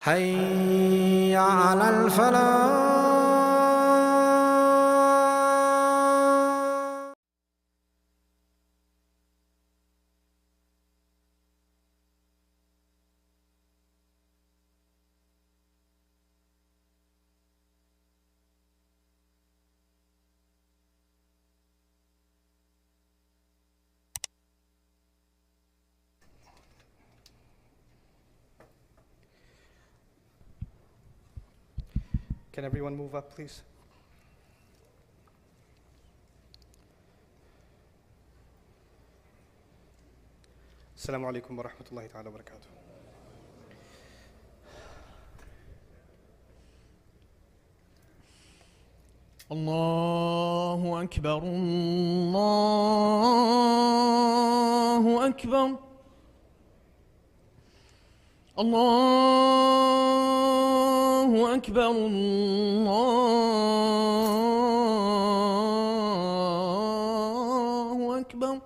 حي على الفلاح. Can everyone move up, please? السلام عليكم ورحمة الله تعالى وبركاته. الله أكبر الله أكبر الله أكبر الله أكبر.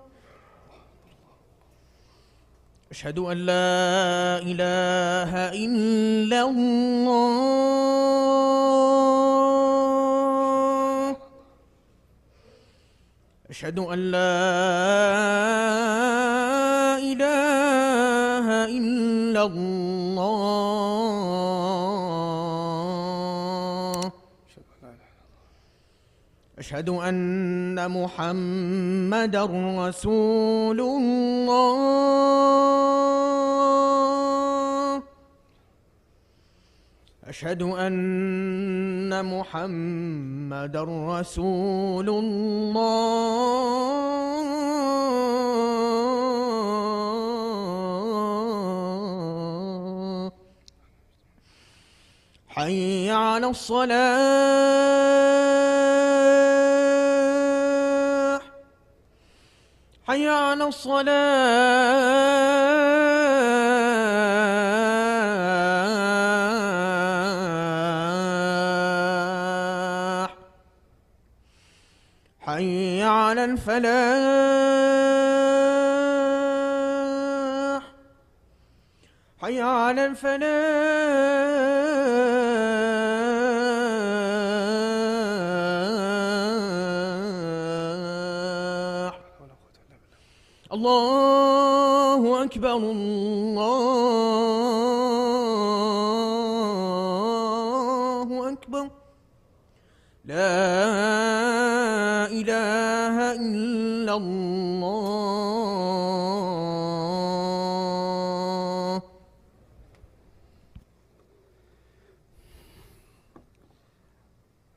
أشهد أن لا إله إلا الله. أشهد أن لا إله إلا الله. أشهد أن محمدًا رسول الله. أشهد أن محمدًا رسول الله. حي على الصلاة. حي على الصلاة. حي على الفلاح. حي على الفلاح. الله أكبر الله أكبر. لا إله إلا الله.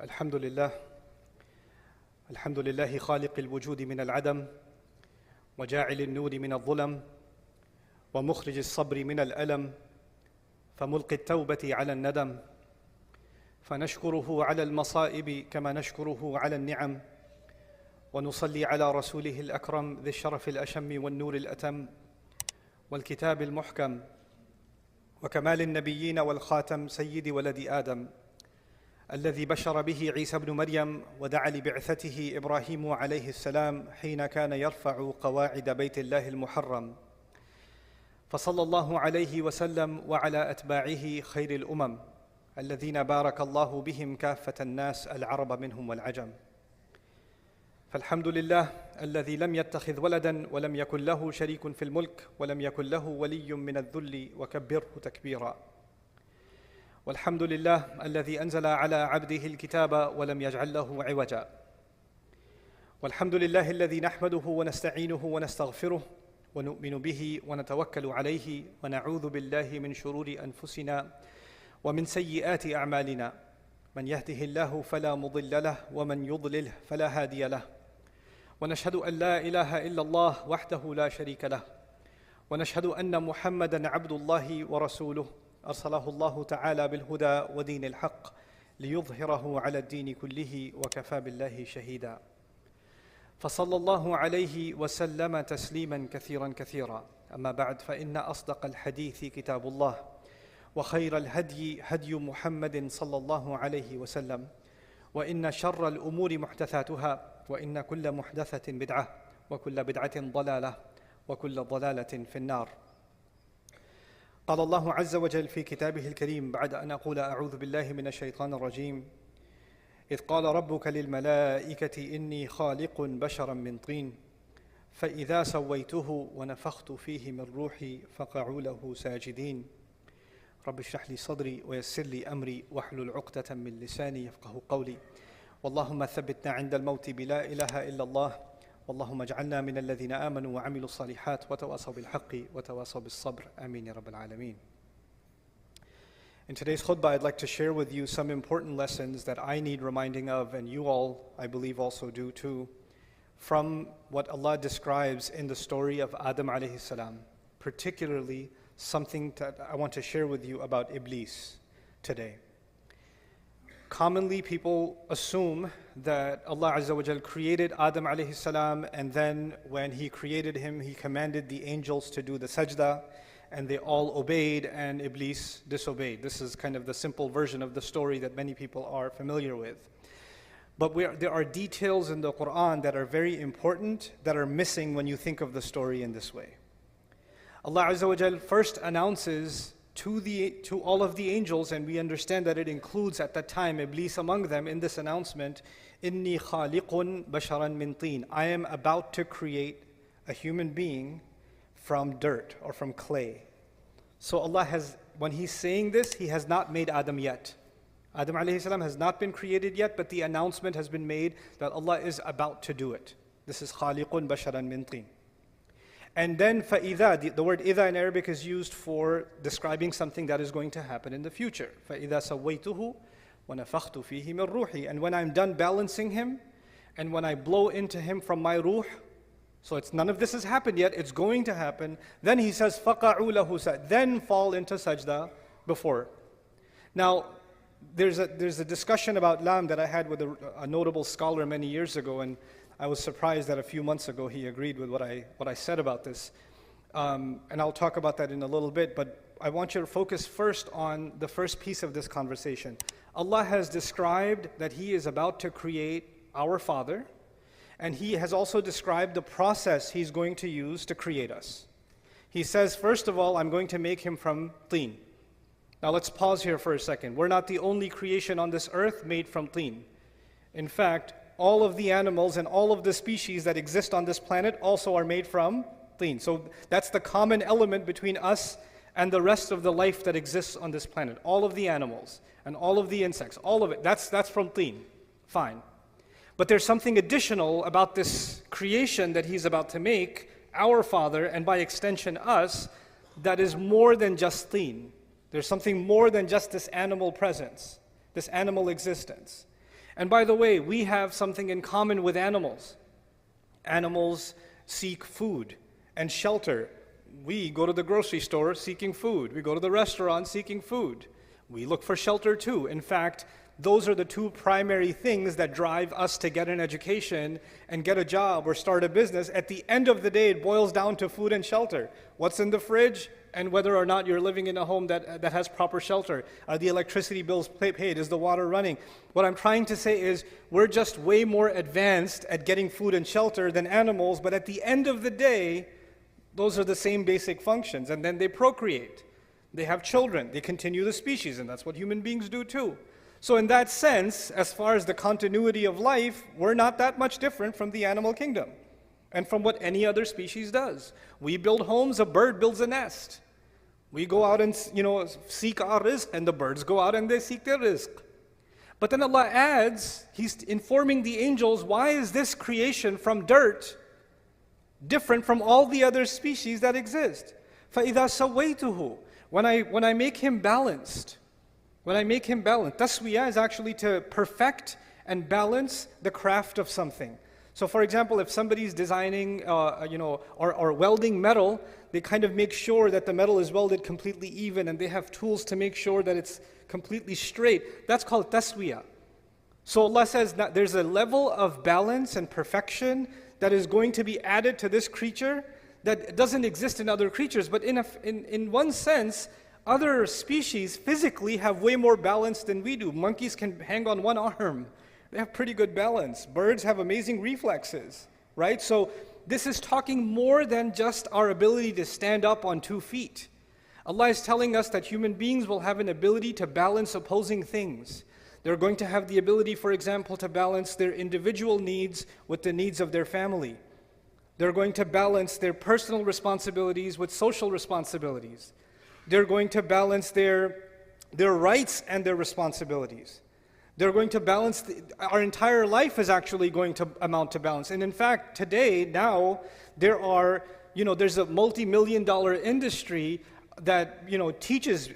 الحمد لله. الحمد لله خالق الوجود من العدم، وجاعل النور من الظلم، ومخرج الصبر من الألم، فملقي التوبة على الندم. فنشكره على المصائب كما نشكره على النعم، ونصلي على رسوله الأكرم ذي الشرف الأشم والنور الأتم والكتاب المحكم، وكمال النبيين والخاتم سيد ولد آدم، الذي بشر به عيسى ابن مريم ودعا لبعثته إبراهيم عليه السلام حين كان يرفع قواعد بيت الله المحرم. فصلى الله عليه وسلم وعلى أتباعه خير الأمم الذين بارك الله بهم كافة الناس العرب منهم والعجم. فالحمد لله الذي لم يتخذ ولدا ولم يكن له شريك في الملك ولم يكن له ولي من الذل وكبره تكبيرا. والحمد لله الذي أنزل على عبده الكتاب ولم يجعل له عوجا. والحمد لله الذي نحمده ونستعينه ونستغفره ونؤمن به ونتوكل عليه ونعوذ بالله من شرور أنفسنا ومن سيئات أعمالنا. من يهده الله فلا مضل له ومن يضلله فلا هادي له. ونشهد أن لا إله إلا الله وحده لا شريك له. ونشهد أن محمدًا عبد الله ورسوله أرسله الله تعالى بالهدى ودين الحق ليظهره على الدين كله وكفى بالله شهيدا. فصلى الله عليه وسلم تسليما كثيرا كثيرا. أما بعد، فإن أصدق الحديث كتاب الله، وخير الهدي هدي محمد صلى الله عليه وسلم، وإن شر الأمور محدثاتها، وإن كل محدثة بدعة، وكل بدعة ضلالة، وكل ضلالة في النار. قال الله عز وجل في كتابه الكريم بعد أن أقول أعوذ بالله من الشيطان الرجيم إذ قال ربك للملائكة إني خالق بشرا من طين فإذا سويته ونفخت فيه من روحي فقعوا له ساجدين رب اشرح لي صدري ويسر لي أمري واحلل عقدة من لساني يفقه قولي واللهم ثبتنا عند الموت بلا إله إلا الله اللهم اجعلنا من الذين آمنوا وعملوا الصالحات وتواصوا بالحق وتواصوا بالصبر آمين يا رب العالمين. In today's khutbah, I'd like to share with you some important lessons that I need reminding of, and you all, I believe, also do too, from what Allah describes in the story of Adam alayhi salam, particularly something that I want to share with you about Iblis today. Commonly, people assume that Allah Azza wa Jal created Adam alayhi salam, and then when He created him, He commanded the angels to do the sajda, and they all obeyed, and Iblis disobeyed. This is kind of the simple version of the story that many people are familiar with. But there are details in the Quran that are very important that are missing when you think of the story in this way. Allah Azza wa Jal first announces to all of the angels, and we understand that it includes at that time Iblis among them in this announcement, Inni khaliqun basharan min teen. I am about to create a human being from dirt or from clay. So Allah has, when He's saying this, He has not made Adam yet. Adam alayhi salam has not been created yet, but the announcement has been made that Allah is about to do it. This is khaliqun basharan min teen. And then فَإِذَا, the word إِذَا in Arabic is used for describing something that is going to happen in the future. فَإِذَا سَوَّيْتُهُ وَنَفَخْتُ فِيهِ مِنْ رُوحِي. And when I'm done balancing him, and when I blow into him from my ruh, so it's none of this has happened yet, it's going to happen, then He says فَقَعُوا لَهُ سَجْدًا, then fall into sajda before. Now, there's a discussion about lam that I had with a notable scholar many years ago, and I was surprised that a few months ago he agreed with what I said about this. And I'll talk about that in a little bit, but I want you to focus first on the first piece of this conversation. Allah has described that He is about to create our Father, and He has also described the process He's going to use to create us. He says, first of all, I'm going to make him from teen. Now let's pause here for a second. We're not the only creation on this earth made from teen. In fact, all of the animals and all of the species that exist on this planet also are made from teen. So that's the common element between us and the rest of the life that exists on this planet. All of the animals and all of the insects, all of it, that's from teen. Fine. But there's something additional about this creation that He's about to make, our Father, and by extension us, that is more than just teen. There's something more than just this animal presence, this animal existence. And by the way, we have something in common with animals. Animals seek food and shelter. We go to the grocery store seeking food. We go to the restaurant seeking food. We look for shelter too. In fact, those are the two primary things that drive us to get an education and get a job or start a business. At the end of the day, it boils down to food and shelter. What's in the fridge? And whether or not you're living in a home that has proper shelter. Are the electricity bills paid? Is the water running? What I'm trying to say is we're just way more advanced at getting food and shelter than animals, but at the end of the day, those are the same basic functions. And then they procreate. They have children. They continue the species, and that's what human beings do too. So in that sense, as far as the continuity of life, we're not that much different from the animal kingdom and from what any other species does. We build homes, a bird builds a nest. We go out and seek our rizq, and the birds go out and they seek their rizq. But then Allah adds, He's informing the angels, why is this creation from dirt different from all the other species that exist? فَإِذَا سَوَّيْتُهُ, when I make him balanced, taswiyah is actually to perfect and balance the craft of something. So for example, if somebody's designing, or welding metal, they kind of make sure that the metal is welded completely even, and they have tools to make sure that it's completely straight. That's called taswiyah. So Allah says that there's a level of balance and perfection that is going to be added to this creature that doesn't exist in other creatures. But in one sense, other species physically have way more balance than we do. Monkeys can hang on one arm. They have pretty good balance. Birds have amazing reflexes, right? So this is talking more than just our ability to stand up on 2 feet. Allah is telling us that human beings will have an ability to balance opposing things. They're going to have the ability, for example, to balance their individual needs with the needs of their family. They're going to balance their personal responsibilities with social responsibilities. They're going to balance their rights and their responsibilities. They're going to balance, our entire life is actually going to amount to balance. And in fact, today, now, there's a multi-million-dollar industry that teaches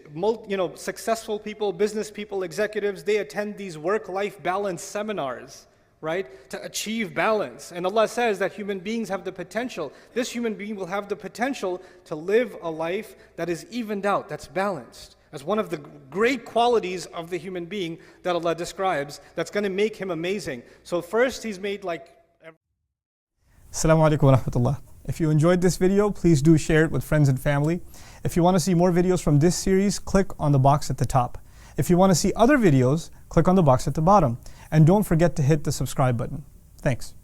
successful people, business people, executives. They attend these work-life balance seminars, right, to achieve balance. And Allah says that human beings have the potential. This human being will have the potential to live a life that is evened out, that's balanced. That's one of the great qualities of the human being that Allah describes that's going to make him amazing. So first, he's made like... Assalamu alaikum wa rahmatullah. If you enjoyed this video, please do share it with friends and family. If you want to see more videos from this series, click on the box at the top. If you want to see other videos, click on the box at the bottom. And don't forget to hit the subscribe button. Thanks.